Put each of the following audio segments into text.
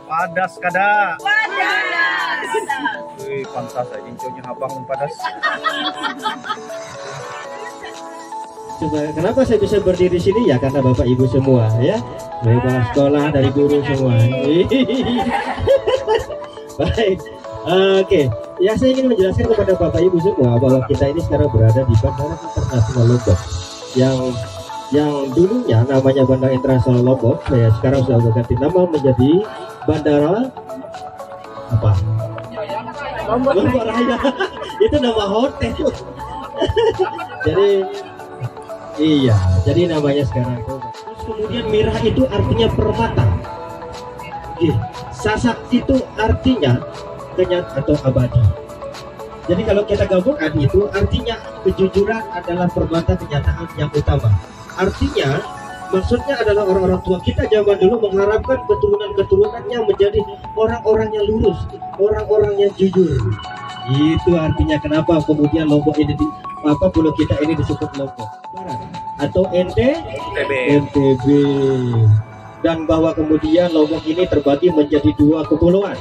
Padas kada. Padas. Wih, pantas aja jinconya habang padas. Coba, kenapa saya bisa berdiri di sini ya? Karena Bapak Ibu semua ya, dari kepala sekolah, dari guru semua. Baik, oke. Ya, saya ingin menjelaskan kepada Bapak Ibu semua bahwa kita ini sekarang berada di Bandara Internasional Lombok yang dulunya namanya Bandara Internasional Lombok. Saya sekarang sudah berganti nama menjadi Bandara apa? Lombok Raya. Itu nama hotel. Jadi iya, jadi namanya sekarang. Terus kemudian mirah itu artinya permata. Sasak itu artinya kenyat atau abadi. Jadi kalau kita gabungkan itu artinya kejujuran adalah permata kenyataan yang utama. Artinya maksudnya adalah orang-orang tua kita zaman dulu mengharapkan keturunan-keturunannya menjadi orang-orang yang lurus, orang-orang yang jujur. Itu artinya kenapa kemudian Lombok ini pulau kita ini disebut Lombok Barat atau NTB. Dan bahwa kemudian Lombok ini terbagi menjadi dua kepulauan.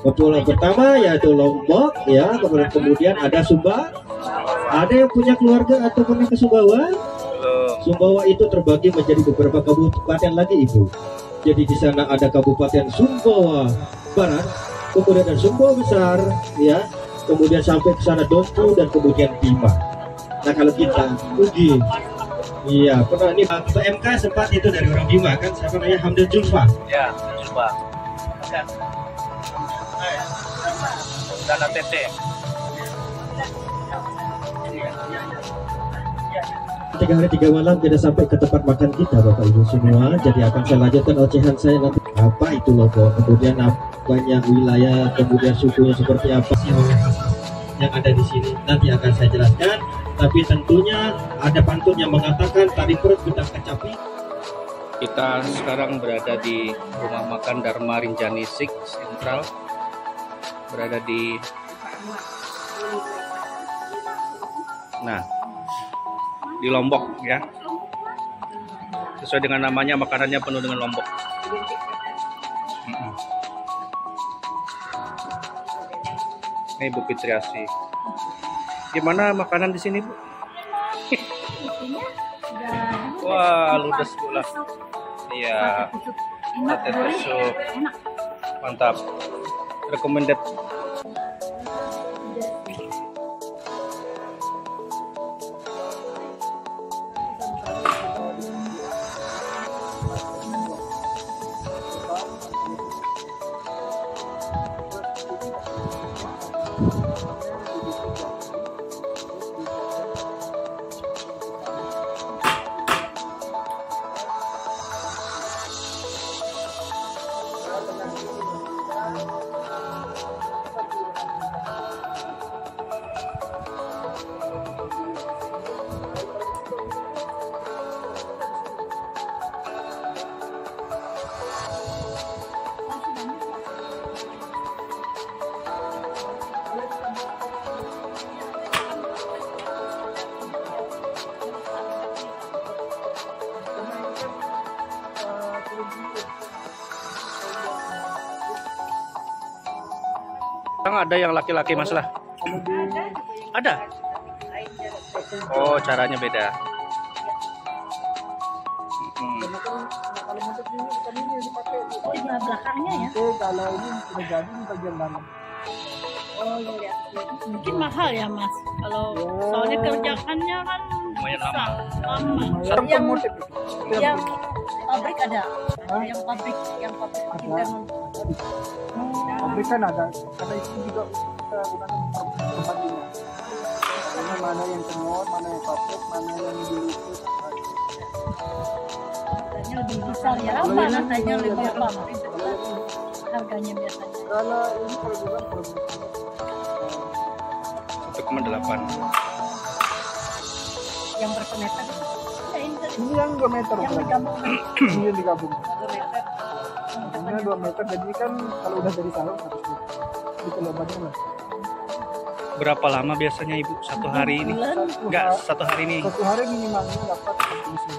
Kepulauan pertama yaitu Lombok ya, kemudian ada Sumba. Ada yang punya keluarga atau pernah ke Sumbawa? Sumbawa itu terbagi menjadi beberapa kabupaten lagi Ibu. Jadi di sana ada Kabupaten Sumbawa Barat, kemudian ada Sumbawa Besar ya, kemudian sampai ke sana Dompu dan kemudian Bima. Nah kalau kita uji, iya pernah ini PMK sempat itu dari orang Bima kan, siapa namanya Hamdul Julfa. Ya, Julfa. Dana TT. Tiga hari 3 malam kita sampai ke tempat makan kita Bapak Ibu semua. Jadi akan saya lanjutkan ocehan saya nanti. Apa itu Lombok, kemudian banyak wilayah, kemudian sukunya seperti apa sih yang ada di sini. Nanti akan saya jelaskan. Tapi tentunya ada pantun yang mengatakan tadi perut gedang kecapi. Kita sekarang berada di rumah makan Dharma Rinjani Sik Sentral. Berada di di Lombok ya. Sesuai dengan namanya, makanannya penuh dengan Lombok. Ini Bu Fitriasi. Gimana makanan di sini, Bu? Wah, ludes pula. Iya. Sate tusuk. Mantap. Recommended. Ada yang laki-laki masalah? Ada? Oh, caranya beda. Oh, di belakangnya ya? Kalau ini sudah jadi di bagian dalam. Oh, iya. Mungkin mahal ya Mas. Kalau soalnya kerjaannya kan Lumayan lama. Yang pabrik ada. Yang pabrik bikin tenun. Pabrik kan ada, karena itu juga kita gunakan perbandingan. Karena mana yang tenun, mana yang pabrik, mana yang dilukis. Harganya lebih besar ya. Harganya lebih apa? Harganya biasanya. Kalau ini kalau bulan 1,8. Yang berapa meter? ini yang 2 meter. Yang digabung. Ini yang digabung. 2 meter. Ini 2 meter, jadi kan kalau udah jadi sarung harus gitu lebarnya lah. Berapa lama biasanya Ibu satu hari ini? Enggak, satu hari ini. Satu hari minimalnya dapat 1 meter.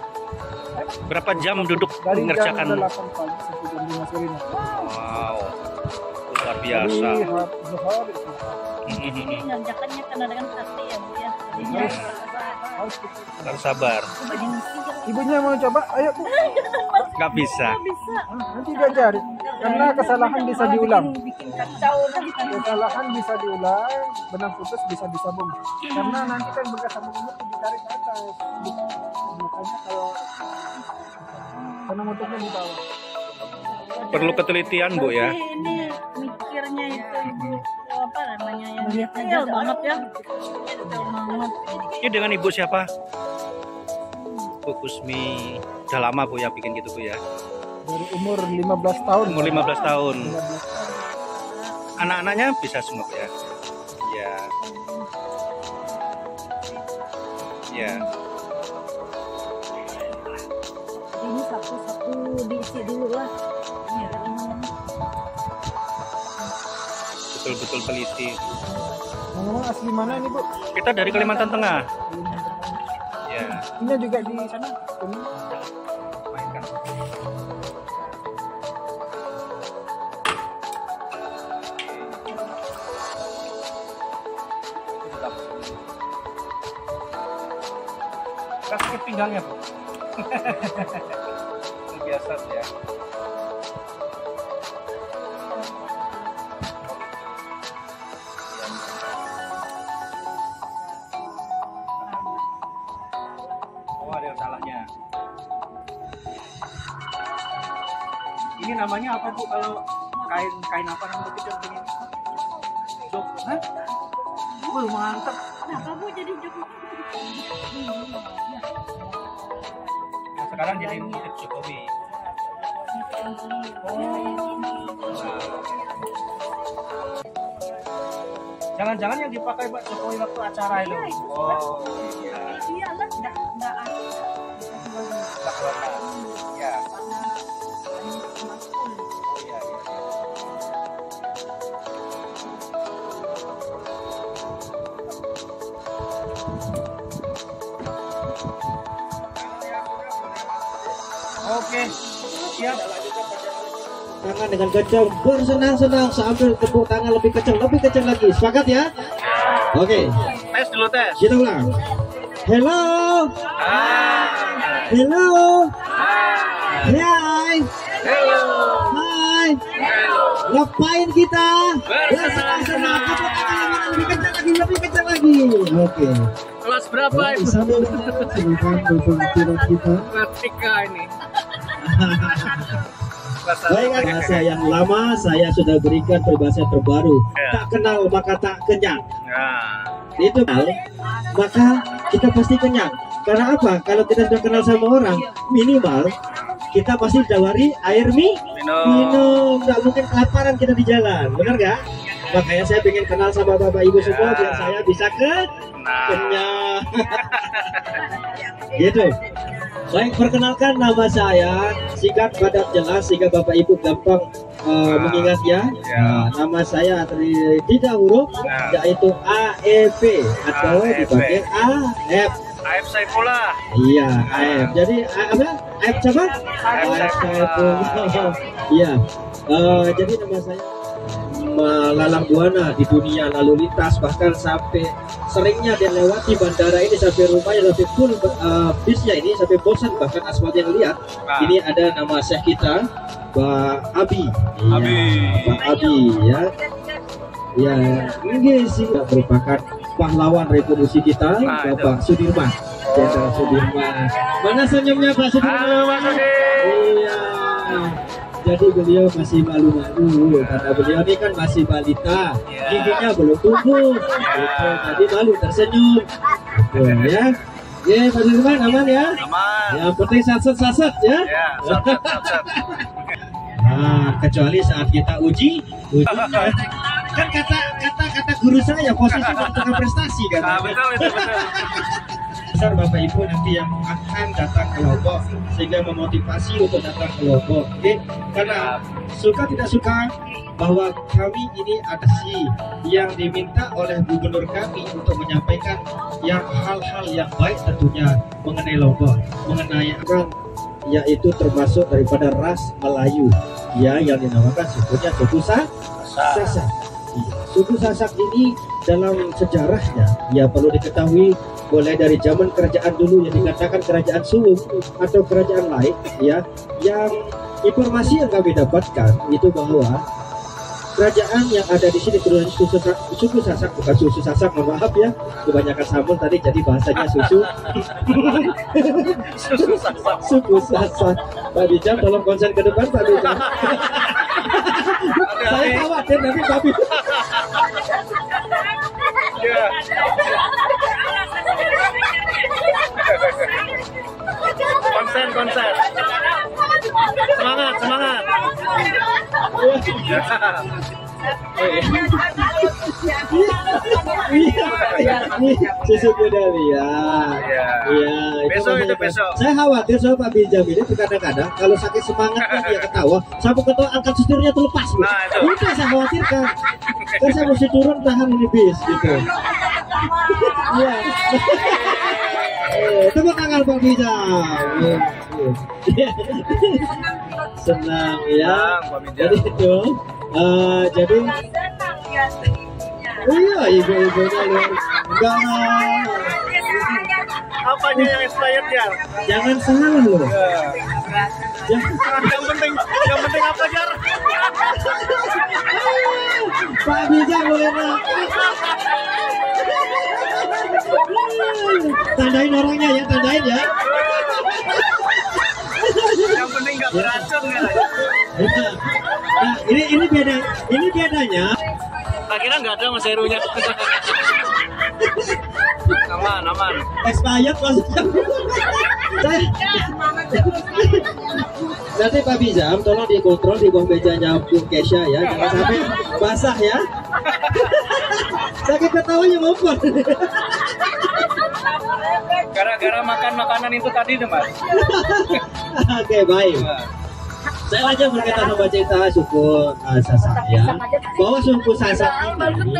Berapa jam duduk Dari jam mengerjakan? 8 pagi sampai jam 5 sore. Wow, luar biasa. Jadi Zuhur Ini ngerjakannya karena dengan hati ya Bu ya. Jadinya harus Harus sabar. ibunya mau coba, ayo Bu. Nggak bisa. bisa. Nanti diajari. Karena kesalahan bisa diulang. Bikin kacau dah. Kesalahan bisa diulang, benang putus bisa disambung. Karena nanti kan bekas sambung ini ditarik ke atas. Bukannya kalau benang putusnya di bawah. Perlu ketelitian Bu ya. Ini mikirnya itu Ibu apa namanya yang detail banget ya. Detail banget. Ini dengan Ibu siapa? Bu Kusmi. Udah lama Bu ya bikin gitu Bu ya. Dari umur 15 tahun. Umur 15 tahun. 15 tahun. Anak-anaknya bisa semua Bu ya. Iya. Iya. Ini satu-satu diisi dulu lah. Iya. Betul-betul teliti. Ngomong asli mana ini Bu? Kita dari Kalimantan Tengah. Ya. Ini juga di sana. Ini. Kasih pinggangnya Bu. Biasa ya. Oh, ada yang salahnya. Ini namanya apa Bu kalau kain apa namanya Bu ini? Jok, hah? Wih, mantap. Kenapa Bu jadi Jokowi? Nah, sekarang jadi motif Jokowi. Jangan-jangan yang dipakai Pak Jokowi waktu acara itu. Oh, iya. Iya lah, enggak ada. Tak warna. Ya. Oh, iya, iya. Oke, siap. Tangan dengan kencang, bersenang-senang sambil tepuk tangan lebih kencang lagi. Sepakat ya? Oke, Tes dulu tes. kita ulang. Hello, Hai. hello, Hai. hai, Hello. hai. Hello. Ngapain kita? Bersenang-senang. Tepuk tangan lebih kencang lagi. Oke. Kelas berapa Ibu? Sambil silakan berpemikiran kita. Kelas 3 ini. Kelas Baik, bahasa yang lama saya sudah berikan peribahasa terbaru. Ya. Tak kenal maka tak kenyang. Nah. Itu maka kita pasti kenyang. Karena apa? Kalau kita sudah kenal sama orang, minimal kita pasti dawari air minum. Nggak mungkin kelaparan kita di jalan, benar nggak? Makanya saya pengen kenal sama bapak ibu semua biar saya bisa kenyang. Gitu. Baik, perkenalkan nama saya, singkat padat jelas sehingga bapak ibu gampang mengingatnya. Nah, nama saya dari 3 huruf yaitu AEP atau dipanggil AF. AF Saifullah. Iya, AF. Jadi apa? AF siapa? AF Saifullah. Iya. Jadi nama saya melalang buana di dunia lalu lintas, bahkan sampai seringnya dia lewati bandara ini sampai rumahnya sampai full bisnya ini sampai bosan bahkan aspalnya ngeliat. Ini ada nama Syekh kita Pak Abi. Abi. Ya, Pak Abi ya. Ya, ini sih merupakan pahlawan revolusi kita, Bapak Sudirman. Jenderal Sudirman. Mana senyumnya Pak Sudirman? Halo Mas Adi. Iya. Jadi beliau masih malu-malu karena beliau ini kan masih balita, giginya belum tumbuh, gitu. Jadi malu tersenyum, gitu, ya. Ya, Pak Sudirman aman ya? Aman. Yang penting saset ya. Ya, sat. Nah, kecuali saat kita uji kan kata guru saya posisi menentukan prestasi kan. Nah, betul. Besar Bapak Ibu nanti yang akan datang ke Lombok sehingga memotivasi untuk datang ke Lombok, oke? Karena suka tidak suka bahwa kami ini ada yang diminta oleh gubernur kami untuk menyampaikan yang hal-hal yang baik tentunya mengenai Lombok, mengenai yaitu termasuk daripada ras Melayu ya, yang dinamakan sukunya suku Sasak. Suku Sasak ini dalam sejarahnya ya perlu diketahui mulai dari zaman kerajaan dulu yang dikatakan kerajaan Sulung atau kerajaan lain ya, yang informasi yang kami dapatkan itu bahwa kerajaan yang ada di sini keturunan suku Sasak, bukan susu Sasak, mohon maaf ya, kebanyakan sambal tadi jadi bahasanya susu. Suku Sasak. Pak Bijam tolong konsen ke depan Pak Bijam. Saya khawatir nanti Pak Bijam. Konsen. Semangat. Susu Gudali ya. Iya. Besok. Saya khawatir soal Pak Bijam ini kadang-kadang kalau sakit semangatnya dia ketawa, sampai ketawa angkat setirnya terlepas. Itu saya khawatirkan. Kan saya mesti turun tahan ini bis gitu. Iya. Tepuk tangan Pak Bijam. Senang ya. Jadi itu jadi iya ibu-ibunya enggak Apanya yang expired ya? jangan salah loh. Yang penting apa Jar? Pak Bijam boleh tandain orangnya ya, tandain ya. Yang penting nggak beracun ya. Nah, ini bedanya. Akhirnya nggak ada Mas Herunya. Aman. Expired maksudnya. Nanti Pak Bijam tolong dikontrol di bawah mejanya Bung Kesha ya, jangan sampai basah ya. Sakit ketawanya maupun. Gara-gara makan makanan itu tadi tuh Mas. Oke, baik. Saya lanjut berkaitan sama cerita suku Sasak ya. Bahwa suku Sasak ini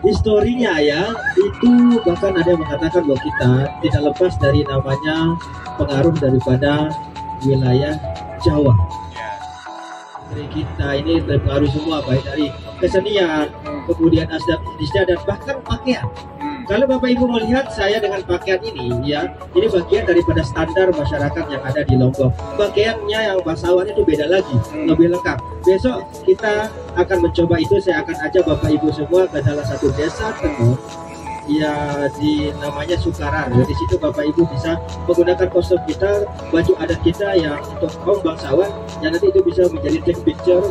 historinya ya, itu bahkan ada yang mengatakan bahwa kita tidak lepas dari namanya pengaruh daripada wilayah Jawa. Dari kita ini terpengaruh semua, baik dari kesenian, kemudian adat istiadat, bahkan pakaian. Kalau Bapak Ibu melihat saya dengan pakaian ini ya, ini bagian daripada standar masyarakat yang ada di Lombok. Pakaiannya yang bangsawan itu beda lagi, lebih lengkap. Besok kita akan mencoba itu, saya akan ajak Bapak Ibu semua ke salah satu desa tenun ya, di namanya Sukarar. Di situ Bapak Ibu bisa menggunakan kostum kita, baju adat kita yang untuk kaum bangsawan, yang nanti itu bisa menjadi take picture,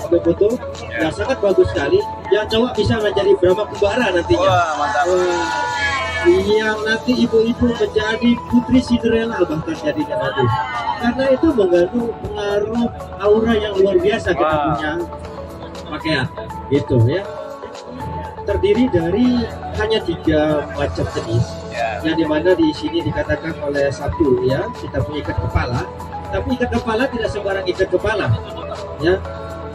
foto yang sangat bagus sekali. Yang cowok bisa menjadi Brahma Kumbara nantinya. Wah, mantap. Yang nanti ibu-ibu menjadi putri Cinderella bahkan jadinya nanti. Karena itu mengandung pengaruh aura yang luar biasa kita punya pakaian. Gitu ya. Terdiri dari hanya 3 macam jenis, yang dimana di sini dikatakan oleh satu ya, kita punya ikat kepala. Tapi ikat kepala tidak sembarang ikat kepala ya.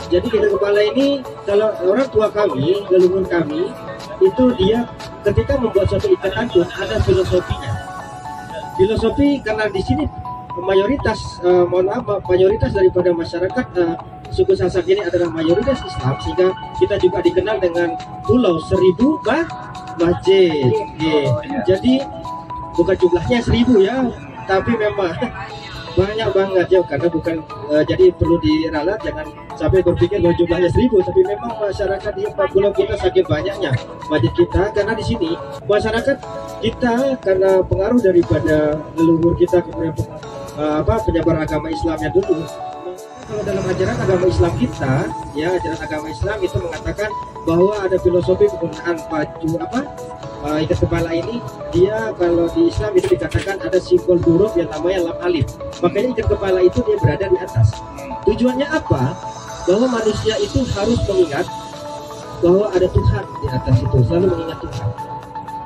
Jadi ikat kepala ini kalau orang tua kami, leluhur kami itu dia ketika membuat suatu ikatan pun ada filosofinya. Filosofi karena di sini mayoritas mayoritas daripada masyarakat suku Sasak ini adalah mayoritas Islam, sehingga kita juga dikenal dengan Pulau 1000 Masjid. Jadi bukan jumlahnya 1000 ya, tapi memang banyak banget ya, karena bukan jadi perlu diralat, jangan sampai berpikir bahwa jumlahnya 1000, tapi memang masyarakat di pulau kita saking banyaknya masjid kita, karena di sini masyarakat kita karena pengaruh daripada leluhur kita, kemudian penyebar agama Islamnya dulu. Kalau dalam ajaran agama Islam kita, ya ajaran agama Islam itu mengatakan bahwa ada filosofi penggunaan baju ikat kepala ini, dia kalau di Islam itu dikatakan ada simbol huruf yang namanya lam alif. Makanya ikat kepala itu dia berada di atas. Tujuannya apa? Bahwa manusia itu harus mengingat bahwa ada Tuhan di atas itu, selalu mengingat Tuhan.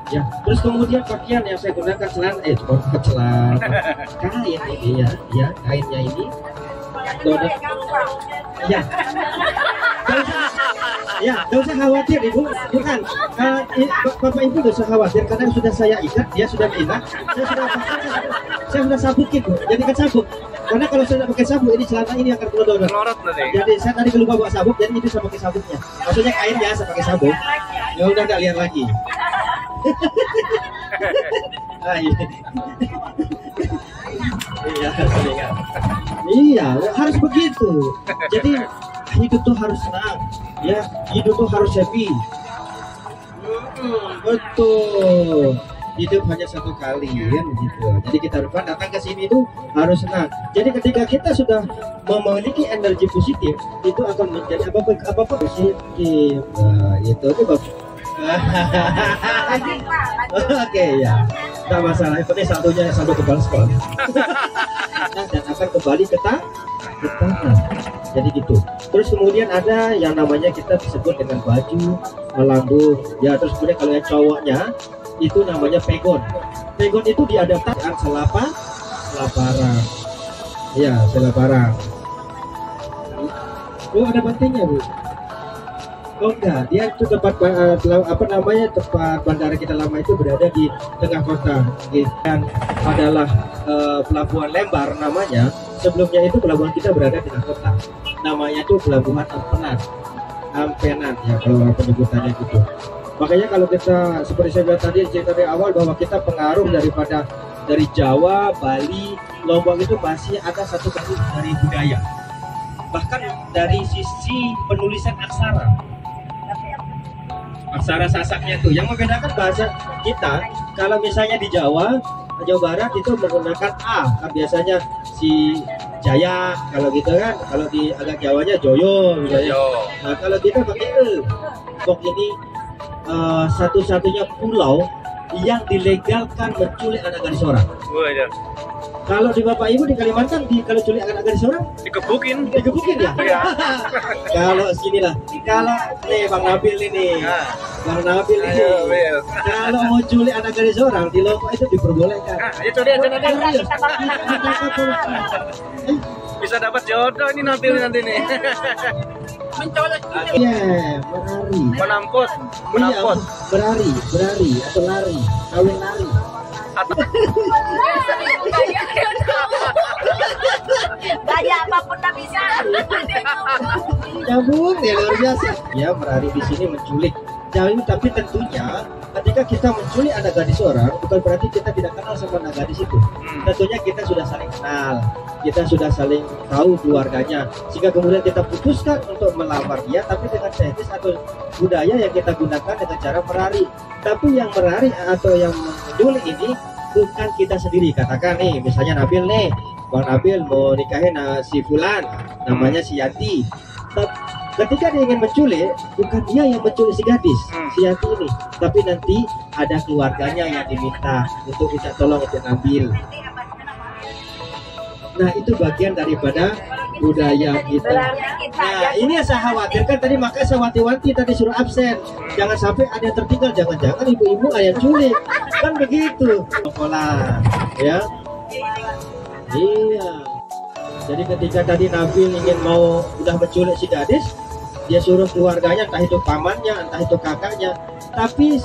Ya, terus kemudian pakaian yang saya gunakan celana, kain ini ya, kainnya ini donat. Ya. Ya, nggak usah khawatir ibu, bukan. Bapak ibu nggak usah khawatir karena sudah saya ikat, dia sudah diikat, saya sudah sabukin bu, jadikan sabuk. Karena kalau saya tidak pakai sabuk, ini celana ini akan keluar. Melorot nanti. Jadi saya tadi lupa bawa sabuk, jadi itu saya pakai sabuknya. Maksudnya kain ya, saya pakai sabuk. Ya udah nggak lihat lagi. Ah, iya. Iya, harus begitu. Jadi hidup tuh harus senang, ya. Hidup tuh harus happy. Betul. Hidup hanya satu kali, kan gitu. Jadi kita harus datang ke sini itu harus senang. Jadi ketika kita sudah memiliki energi positif, itu akan menjadi apa positif. Nah, itu bagus. Oke ya, tak masalah. Yang penting satunya sampai ke sekolah. Dan akan kembali ke tanah. Jadi gitu. Terus kemudian ada yang namanya kita disebut dengan baju melambung. Ya, terus kemudian kalau yang cowoknya itu namanya pegon. Pegon itu diadaptasikan selaparang. Ya, selaparang. Oh, ada bantengnya bu. Oh enggak, dia itu tempat tempat bandara kita lama itu berada di tengah kota dan adalah pelabuhan Lembar namanya. Sebelumnya itu pelabuhan kita berada di tengah kota. Namanya itu pelabuhan Ampenan ya kalau penyebutannya gitu. Makanya kalau kita seperti saya bilang tadi cerita dari awal bahwa kita pengaruh dari Jawa, Bali, Lombok itu masih ada satu pengaruh dari budaya. Bahkan dari sisi penulisan aksara Sasaknya tuh yang membedakan bahasa kita. Kalau misalnya di Jawa Barat itu menggunakan A, kan biasanya si Jaya kalau gitu kan. Kalau di agak Jawanya Joyo misalnya. Nah kalau kita pakai E. Lombok ini satu-satunya pulau yang dilegalkan menculik anak gadis orang. Kalau di Bapak Ibu di Kalimantan, kalau culik anak gadis orang digebukin ya. Kalau sini lah, kalau nih Bang Nabil ini, Bang Nabil ini, kalau mau culik anak gadis orang di Lombok itu diperbolehkan. Ayo coba aja bisa dapat jodoh ini Nabil nanti nih. Iya, menampot. Iya, berari atau lari, kawin lari. Gaya apapun tak bisa. Nyambung ya luar biasa. Ya berari di sini menculik. Jadi tapi tentunya ketika kita menculik anak gadis orang bukan berarti kita tidak kenal sama anak gadis itu. Tentunya kita sudah saling kenal, kita sudah saling tahu keluarganya, sehingga kemudian kita putuskan untuk melamar dia, tapi dengan teknis atau budaya yang kita gunakan dengan cara merari. Tapi yang merari atau yang menculik ini bukan kita sendiri. Katakan nih, misalnya Nabil nih, Bang Nabil mau nikahin si Fulan, namanya si Yanti. Ketika dia ingin menculik, bukan dia yang menculik si gadis, si Yanti ini, tapi nanti ada keluarganya yang diminta untuk minta tolong untuk Nabil. Nah itu bagian daripada budaya kita. Nah ini yang saya khawatirkan tadi, makanya saya wanti-wanti tadi suruh absen. Jangan sampai ada yang tertinggal, jangan-jangan ibu-ibu ada yang culik, kan begitu. Sekolah, ya. Iya. Jadi ketika tadi Nabil ingin udah menculik si gadis, dia suruh keluarganya, entah itu pamannya, entah itu kakaknya. Tapi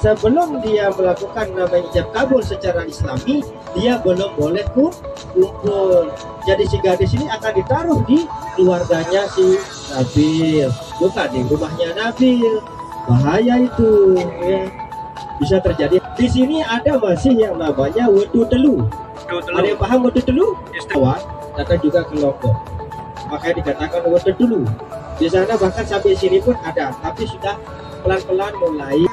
sebelum dia melakukan namanya ijab kabul secara Islami, dia belum boleh kumpul. Jadi si gadis ini akan ditaruh di keluarganya si Nabil, bukan di rumahnya Nabil. Bahaya itu, ya. Bisa terjadi. Di sini ada masih yang namanya wedu telu. Ada yang paham wedu telu? Datang juga ke Lombok, makanya dikatakan wedu telu. Di sana bahkan sampai sini pun ada, tapi sudah pelan-pelan mulai,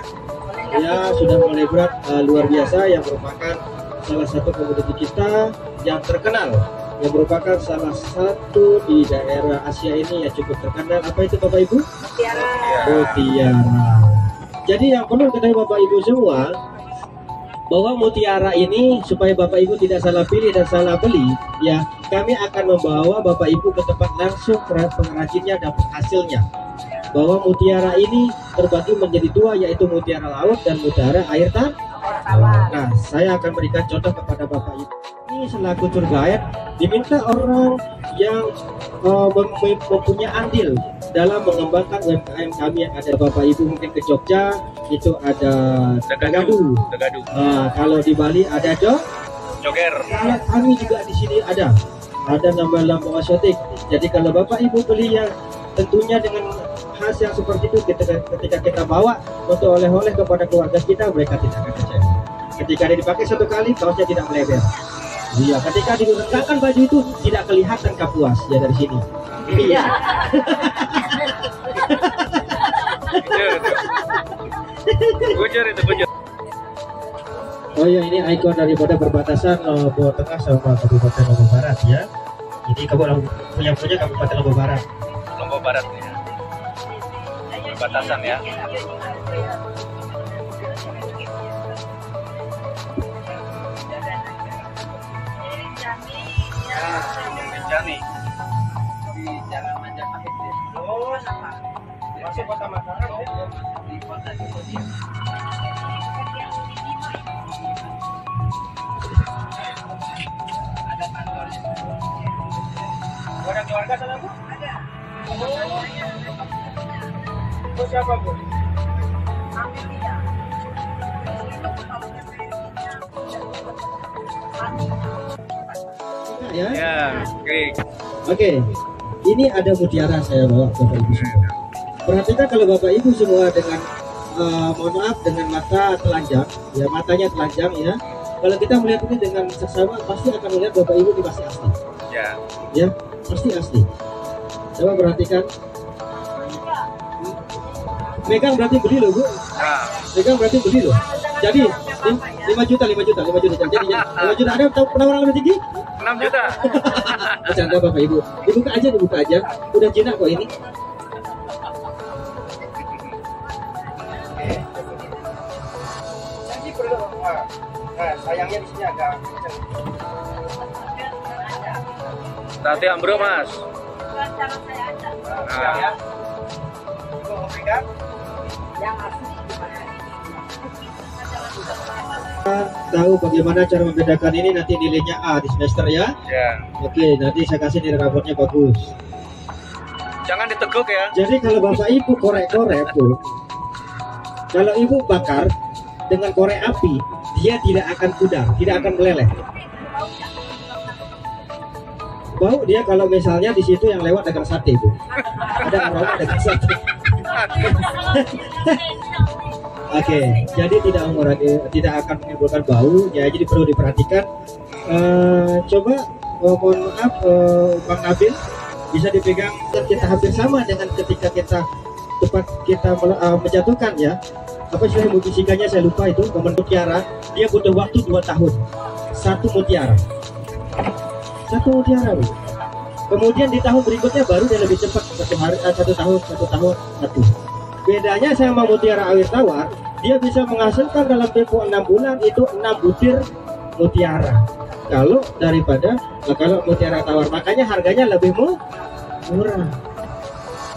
ya sudah mulai berat, luar biasa, yang merupakan salah satu komoditi kita yang terkenal, yang merupakan salah satu di daerah Asia ini yang cukup terkenal. Apa itu Bapak Ibu? Mutiara. Jadi yang perlu diketahui Bapak Ibu semua, bahwa mutiara ini supaya Bapak Ibu tidak salah pilih dan salah beli, ya kami akan membawa Bapak Ibu ke tempat langsung pengrajinnya dan hasilnya. Bahwa mutiara ini terbagi menjadi dua, yaitu mutiara laut dan mutiara air tawar. Nah, saya akan berikan contoh kepada Bapak Ibu. Ini selaku tour guide diminta orang yang mempunyai andil dalam mengembangkan UMKM kami yang ada. Bapak Ibu mungkin ke Jogja itu ada Dagadu. Kalau di Bali ada Joger. Kalau kami juga di sini ada nama lampu asotik. Jadi kalau Bapak Ibu beli yang tentunya dengan khas yang seperti itu, ketika kita bawa untuk oleh-oleh kepada keluarga kita, mereka tidak akan kecewa. Ketika dia dipakai satu kali, kaosnya tidak melebar. Iya, ketika diletakkan baju itu tidak kelihatan kapuas ya dari sini. Iya. Gujur itu gujur. Oh ya, ini ikon daripada perbatasan Lombok Tengah sama Kabupaten Lombok Barat ya. Ini punya Kabupaten Lombok Barat. Lombok Barat ya. Perbatasan ya. Jani. Di Jalan Majapahit. Oh, masuk kota Mataram ya. Di kota Jogja. Ada kantornya. Ada keluarga sana, Bu? Ada. Oh, siapa, Bu? Amelia. Ya. Oke. Oke. Ini ada mutiara saya bawa Bapak Ibu semua. Perhatikan kalau Bapak Ibu semua dengan mohon maaf dengan mata telanjang, ya matanya telanjang ya. Kalau kita melihat ini dengan seksama pasti akan melihat Bapak Ibu ini pasti asli. Ya. Ya, pasti asli. Coba perhatikan. Megang berarti beli loh, Bu. Nah, Megang berarti beli loh. Jadi 5 juta. Jadi 5 juta ada penawaran lebih tinggi? 6 juta. Bercanda Bapak Ibu. Dibuka aja. Udah jinak kok ini. Jadi perlu. Nah, sayangnya di sini agak kenceng. Tadi ambro, Mas. Nah, ya. Ibu mau pegang? Yang asli Tahu bagaimana cara membedakan ini, nanti nilainya A di semester ya. Ya. Oke, nanti saya kasih nilai rapotnya bagus. Jangan diteguk ya. Jadi kalau Bapak Ibu korek-korek Bu, kalau Ibu bakar dengan korek api, dia tidak akan pudar, tidak akan meleleh. Bau dia kalau misalnya di situ yang lewat dagang sate Bu. Ada aroma dagang sate. Oke, jadi tidak akan menimbulkan bau ya, jadi perlu diperhatikan. Coba mohon maaf Bang Nabil bisa dipegang, dan kita hampir sama dengan ketika kita menjatuhkan ya. Apa istilah fisikanya saya lupa itu, mutiara dia butuh waktu 2 tahun. Satu mutiara Bu. Kemudian di tahun berikutnya baru dia lebih cepat, 1 tahun. Bedanya sama mutiara air tawar, dia bisa menghasilkan dalam tempo 6 bulan itu 6 butir mutiara. Kalau mutiara tawar, makanya harganya lebih murah.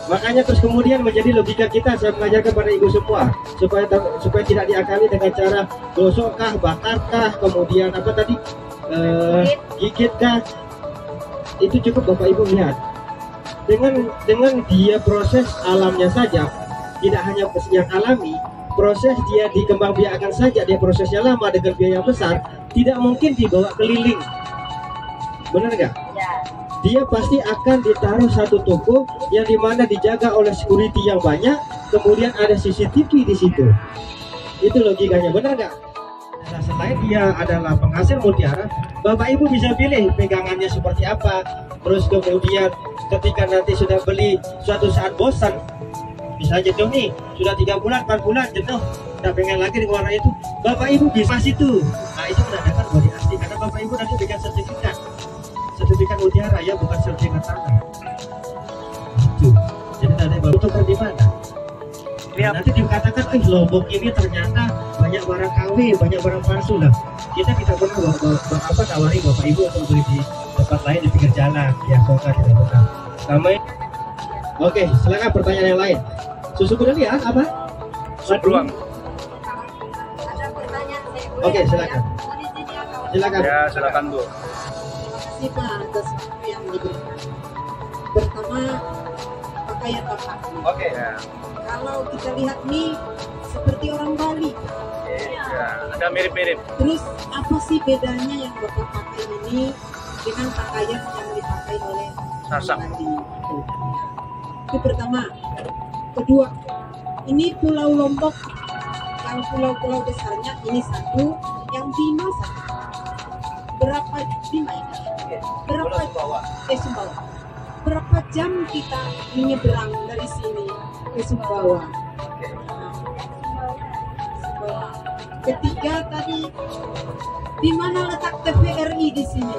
Makanya terus kemudian menjadi logika kita, saya mengajarkan kepada ibu semua supaya tidak diakali dengan cara gosokkah, bakarkah, kemudian apa tadi gigitkah. Itu cukup Bapak Ibu lihat. Dengan dia proses alamnya saja, tidak hanya yang alami, proses dia dikembangbiakkan saja, dia prosesnya lama dengan biaya besar, tidak mungkin dibawa keliling. Benar nggak? Ya. Dia pasti akan ditaruh satu toko yang dimana dijaga oleh security yang banyak, kemudian ada CCTV di situ. Itu logikanya, benar nggak? Nah, selain dia adalah penghasil mutiara, Bapak Ibu bisa pilih pegangannya seperti apa. Terus kemudian ketika nanti sudah beli, suatu saat bosan, bisa jenuh nih, sudah 3 bulan, 4 bulan jenuh, udah pengen lagi di warna itu, Bapak Ibu bisa situ. Nah, itu menandakan body asli, karena Bapak Ibu nanti pegang sertifikat mutiara ya, bukan sertifikat tanah. Itu. Jadi tadi Bapak tukar di mana? Nanti dikatakan, Lombok ini ternyata banyak barang KW, banyak barang palsu lah. Kita tidak pernah tawari Bapak Ibu untuk beli di tempat lain di pinggir jalan, ya tidak pernah. Oke, silakan pertanyaan yang lain. Susu kuda ya apa? Sebruang. Ada pertanyaan saya. Oke, silakan. Silakan. Ya, silakan Bu. Terima kasih Pak atas waktu yang diberikan. Oke. Ya. Kalau kita lihat nih seperti orang Bali. Ya, ada mirip-mirip. Terus apa sih bedanya yang Bapak pakai ini dengan pakaian yang dipakai oleh orang Sasak. Bali? Itu pertama. Kedua, ini Pulau Lombok. Yang pulau-pulau besarnya ini satu, yang Bima satu. Berapa Bima ini? Berapa Sumbawa? Berapa jam kita menyeberang dari sini ke Sumbawa? Sumbawa. Ketiga tadi, di mana letak TVRI di sini?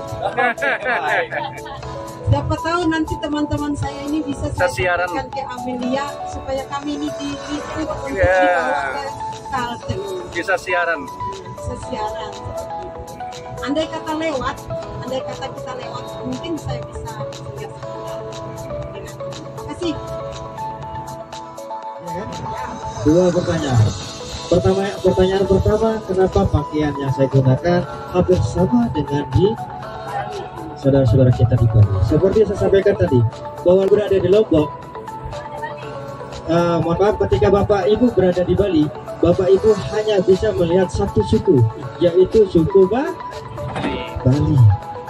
Siapa tahu nanti teman-teman saya ini bisa saya Siaran. sampaikan ke Amelia supaya kami ini diliput untuk Ya. dibawa ke Kalteng. Bisa siaran. Sesiaran. Andai kata kita lewat, mungkin saya bisa lihat. Terima kasih. Dua pertanyaan. Pertanyaan pertama, kenapa pakaian yang saya gunakan hampir sama dengan di saudara-saudara kita di Bali? Seperti yang saya sampaikan tadi, bahwa berada di Lombok, mohon maaf, ketika Bapak Ibu berada di Bali, Bapak Ibu hanya bisa melihat satu suku, yaitu suku Bali.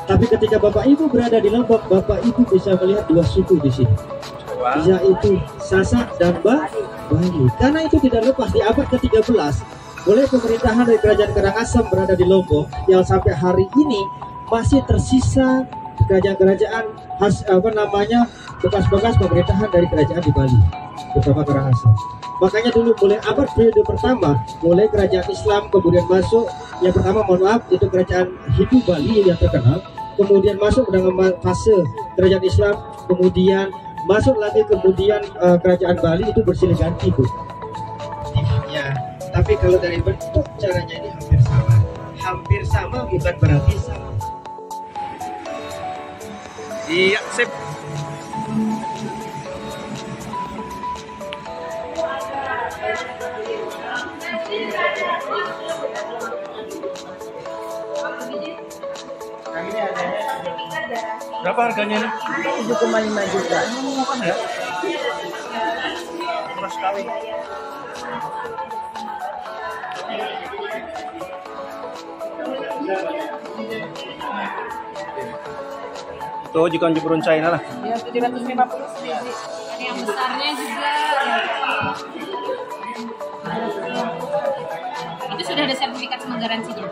Tapi ketika Bapak Ibu berada di Lombok, Bapak Ibu bisa melihat dua suku di sini, yaitu Sasak dan Bali. Karena itu tidak lepas di abad ke-13 oleh pemerintahan dari Kerajaan Karangasem berada di Lombok, yang sampai hari ini masih tersisa kerajaan-kerajaan bekas-bekas pemerintahan dari kerajaan di Bali, terutama Karangasem. Makanya dulu mulai abad periode pertama, mulai kerajaan Islam kemudian masuk. Yang pertama, mohon maaf, itu kerajaan Hindu Bali yang terkenal, kemudian masuk dengan fase kerajaan Islam, kemudian masuk lagi, kemudian kerajaan Bali itu bersilih ganti, Bu. Ya, tapi kalau dari bentuk caranya ini hampir sama. Hampir sama bukan berarti sama. Iya, sip. Berapa harganya ini? 7,5 juta. Makan ya? Murah sekali. Tuh jika jepurun China lah. Ya 750 sendiri. Yang besarnya juga itu sudah ada sertifikat sama garansinya.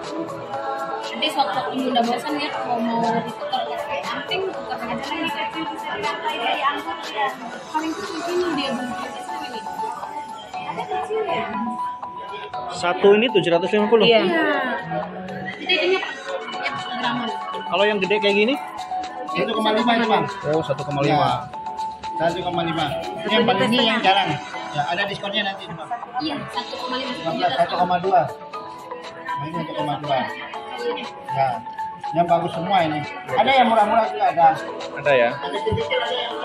Nanti waktu udah bosan ya mau ditukar pakai anting, tukar aja lagi. Dari angkot ya paling kecil ini dia bungkusnya ini. Ada kecil ya. Satu ini 750. Iya. Jadi ini yang graman. Kalau yang gede kayak gini? 1,5 itu bang. Oh, 1,5. Ya. 1,5. Yang paling ini yang jarang. Ya ada diskonnya nanti bang. Iya, 1,5 1,2. Nah, ini 1,2. Ya. Yang bagus semua ini. Ada yang murah-murah juga ada. Ada ya? Ada sedikit ada yang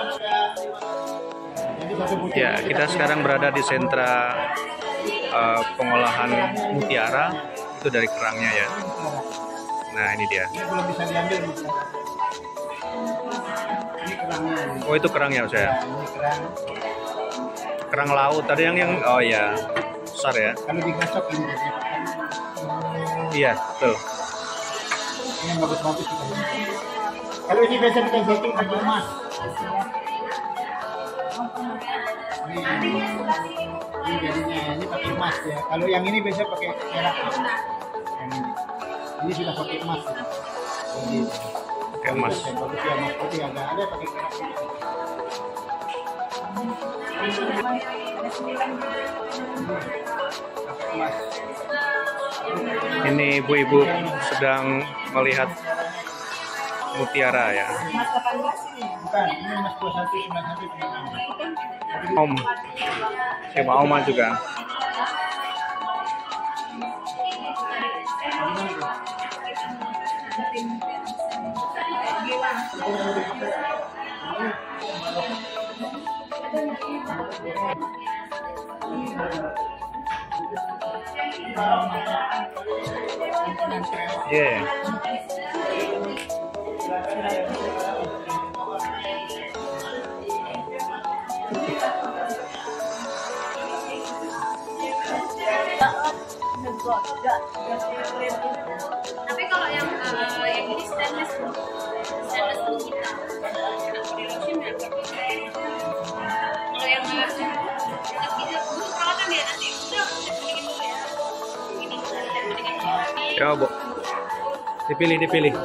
jadi satu butir. Ya, kita sekarang berada di sentra pengolahan mutiara, itu dari kerangnya ya. Nah, ini dia. Ini belum bisa diambil. Ini kerangnya. Oh, itu kerangnya saya. Ini kerang. Kerang laut. Ada yang oh ya, besar ya. Kalau digasok ini jadi. Iya, betul. Ini yang bagus-bagus juga. Kalau ini biasa kita setting pakai emas. Ini jadinya ini pakai emas ya. Kalau yang ini biasa pakai perak. Ini sudah pakai emas. Jadi, Pakai emas. yang bagus ya emas putih agak ada pakai perak. Pakai emas. Ini ibu-ibu sedang melihat mutiara ya. Bukan, ini emas 2191. Om, sama Oma juga. Yeah. Tapi kalau yang ini stainless tuh kita. Body lotion ya. Kalau yang kita peralatan ya nanti udah pendingin dulu ya. Ini pendingin dulu. Ya, Bu. Dipilih.